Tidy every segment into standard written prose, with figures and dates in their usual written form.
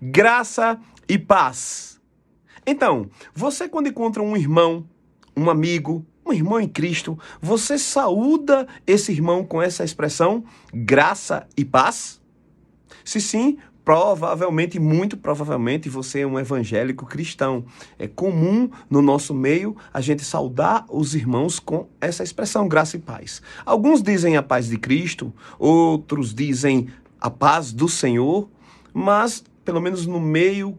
Graça e paz. Então, você quando encontra um irmão, um amigo, um irmão em Cristo, você saúda esse irmão com essa expressão, graça e paz? Se sim, provavelmente, muito provavelmente, você é um evangélico cristão. É comum no nosso meio a gente saudar os irmãos com essa expressão, graça e paz. Alguns dizem a paz de Cristo, outros dizem a paz do Senhor, mas, pelo menos no meio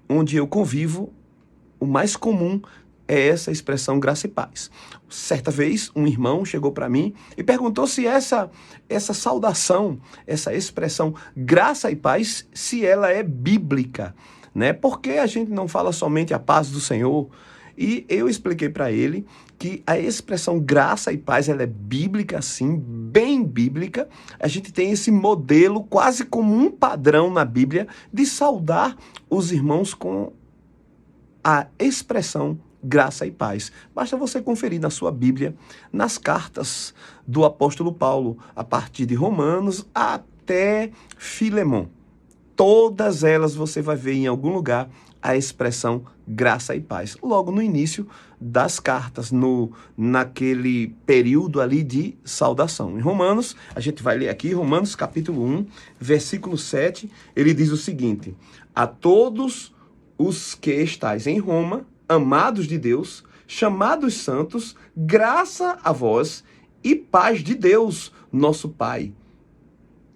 onde eu convivo, o mais comum é essa expressão graça e paz. Certa vez, um irmão chegou para mim e perguntou se essa saudação, essa expressão graça e paz, se ela é bíblica, né? Por que a gente não fala somente a paz do Senhor? E eu expliquei para ele que a expressão graça e paz, ela é bíblica sim, bem bíblica. A gente tem esse modelo quase como um padrão na Bíblia de saudar os irmãos com a expressão graça e paz. Basta você conferir na sua Bíblia, nas cartas do apóstolo Paulo, a partir de Romanos até Filemon. Todas elas você vai ver em algum lugar a expressão graça e paz. Logo no início das cartas, naquele período ali de saudação. Em Romanos, a gente vai ler aqui, Romanos capítulo 1, versículo 7, ele diz o seguinte: a todos os que estáis em Roma, amados de Deus, chamados santos, graça a vós e paz de Deus, nosso Pai,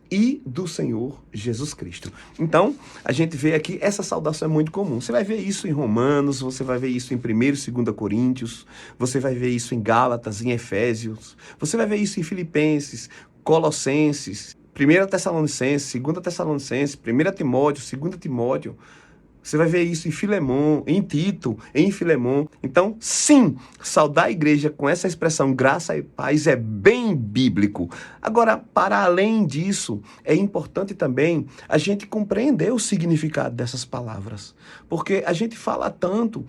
e do Senhor Jesus Cristo. Então, a gente vê aqui, essa saudação é muito comum. Você vai ver isso em Romanos, você vai ver isso em 1º e 2º Coríntios, você vai ver isso em Gálatas, em Efésios, você vai ver isso em Filipenses, Colossenses, 1 Tessalonicenses, 2 Tessalonicenses, 1 Timóteo, 2 Timóteo. Você vai ver isso em Filemon, em Tito, em Filemon. Então, sim, saudar a igreja com essa expressão graça e paz é bem bíblico. Agora, para além disso, é importante também a gente compreender o significado dessas palavras. Porque a gente fala tanto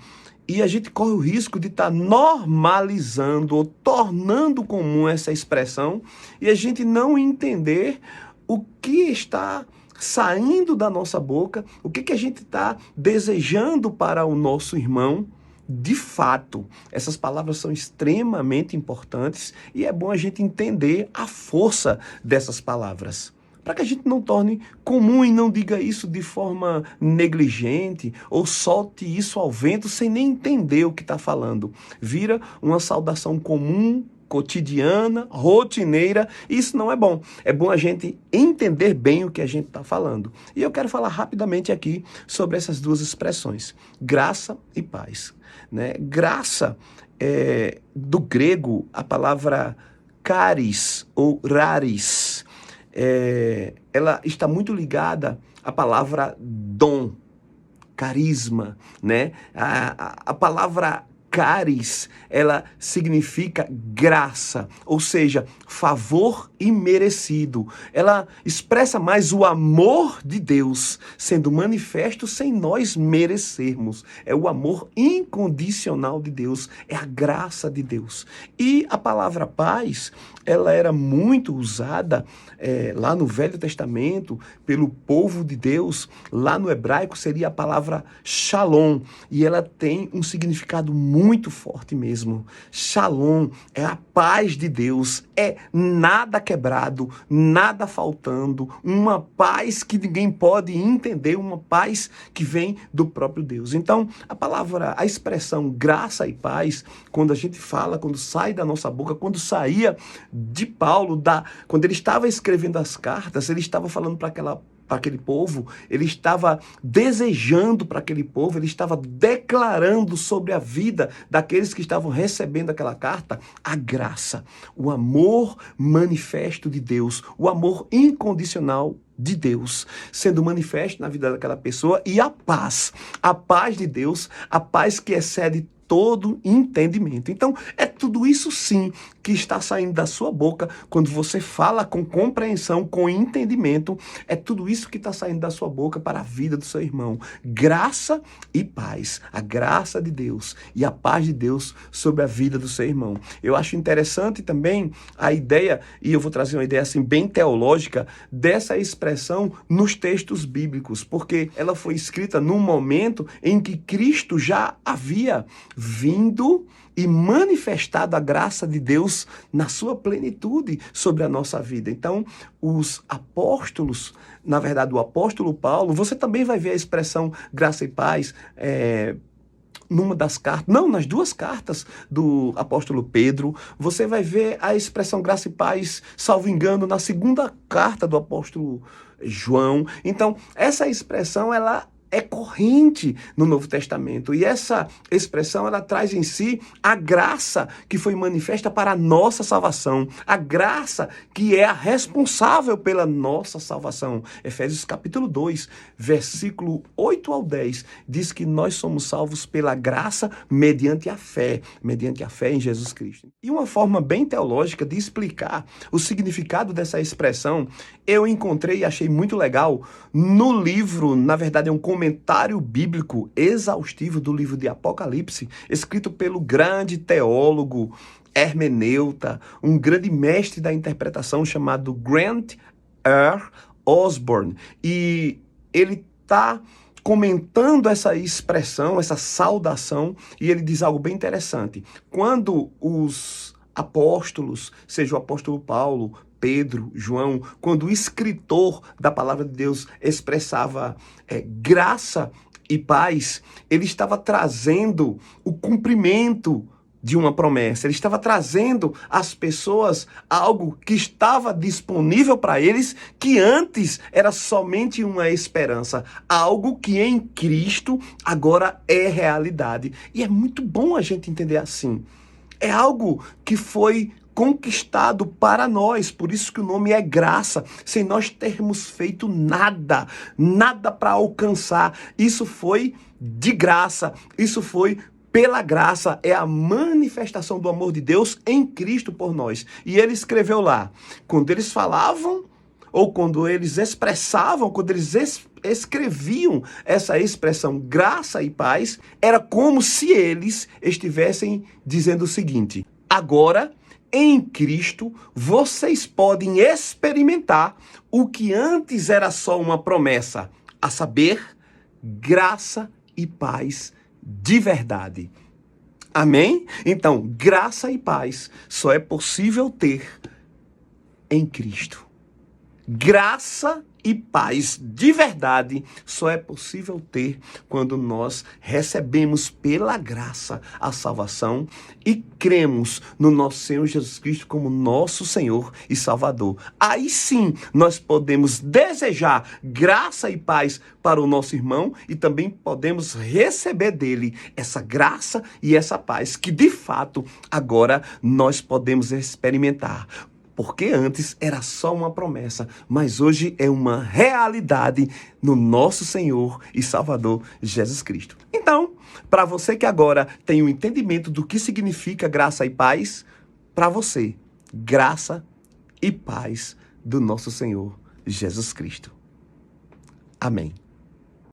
e a gente corre o risco de estar normalizando ou tornando comum essa expressão e a gente não entender o que está saindo da nossa boca, o que a gente está desejando para o nosso irmão. De fato, essas palavras são extremamente importantes e é bom a gente entender a força dessas palavras, para que a gente não torne comum e não diga isso de forma negligente ou solte isso ao vento sem nem entender o que está falando. Vira uma saudação comum, cotidiana, rotineira, isso não é bom. É bom a gente entender bem o que a gente está falando. E eu quero falar rapidamente aqui sobre essas duas expressões, graça e paz. Né? Graça é do grego a palavra charis ou raris. Ela está muito ligada à palavra dom, carisma, né? A palavra caris, ela significa graça, ou seja, favor imerecido. Ela expressa mais o amor de Deus sendo manifesto sem nós merecermos. É o amor incondicional de Deus, é a graça de Deus. E a palavra paz, ela era muito usada lá no Velho Testamento pelo povo de Deus. Lá no hebraico seria a palavra shalom, e ela tem um significado muito forte mesmo. Shalom é a paz de Deus, é nada quebrado, nada faltando, uma paz que ninguém pode entender, uma paz que vem do próprio Deus. Então, a expressão graça e paz, quando a gente fala, quando sai da nossa boca, quando saía de Paulo, quando ele estava escrevendo as cartas, ele estava falando para aquele povo, ele estava desejando para aquele povo, ele estava declarando sobre a vida daqueles que estavam recebendo aquela carta, a graça, o amor manifesto de Deus, o amor incondicional de Deus, sendo manifesto na vida daquela pessoa, e a paz de Deus, a paz que excede todo entendimento. Então, é tudo isso sim que está saindo da sua boca, quando você fala com compreensão, com entendimento, é tudo isso que está saindo da sua boca para a vida do seu irmão. Graça e paz. A graça de Deus e a paz de Deus sobre a vida do seu irmão. Eu acho interessante também a ideia, e eu vou trazer uma ideia assim bem teológica, dessa expressão nos textos bíblicos, porque ela foi escrita num momento em que Cristo já havia vindo e manifestado a graça de Deus na sua plenitude sobre a nossa vida. Então, os apóstolos, na verdade, o apóstolo Paulo, você também vai ver a expressão graça e paz, numa das cartas, não, nas duas cartas do apóstolo Pedro, você vai ver a expressão graça e paz, salvo engano, na segunda carta do apóstolo João. Então, essa expressão, ela é corrente no Novo Testamento. E essa expressão, ela traz em si a graça que foi manifesta para a nossa salvação. A graça que é a responsável pela nossa salvação. Efésios capítulo 2, versículo 8 ao 10, diz que nós somos salvos pela graça mediante a fé em Jesus Cristo. E uma forma bem teológica de explicar o significado dessa expressão, eu encontrei e achei muito legal no livro, na verdade é um comentário bíblico exaustivo do livro de Apocalipse, escrito pelo grande teólogo, hermeneuta, um grande mestre da interpretação chamado Grant R. Osborne. E ele está comentando essa expressão, essa saudação, e ele diz algo bem interessante. Quando os apóstolos, seja o apóstolo Paulo, Pedro, João, quando o escritor da palavra de Deus expressava graça e paz, ele estava trazendo o cumprimento de uma promessa. Ele estava trazendo às pessoas algo que estava disponível para eles, que antes era somente uma esperança. Algo que em Cristo agora é realidade. E é muito bom a gente entender assim. É algo que foi conquistado para nós, por isso que o nome é graça, sem nós termos feito nada para alcançar. Isso foi de graça, isso foi pela graça, é a manifestação do amor de Deus em Cristo por nós. E ele escreveu lá, quando eles falavam, ou quando eles expressavam, quando eles escreviam essa expressão graça e paz, era como se eles estivessem dizendo o seguinte: agora, em Cristo, vocês podem experimentar o que antes era só uma promessa, a saber, graça e paz de verdade. Amém? Então, graça e paz só é possível ter em Cristo. Graça e paz de verdade só é possível ter quando nós recebemos pela graça a salvação e cremos no nosso Senhor Jesus Cristo como nosso Senhor e Salvador. Aí sim nós podemos desejar graça e paz para o nosso irmão e também podemos receber dele essa graça e essa paz que de fato agora nós podemos experimentar. Porque antes era só uma promessa, mas hoje é uma realidade no nosso Senhor e Salvador Jesus Cristo. Então, para você que agora tem o entendimento do que significa graça e paz, para você, graça e paz do nosso Senhor Jesus Cristo. Amém.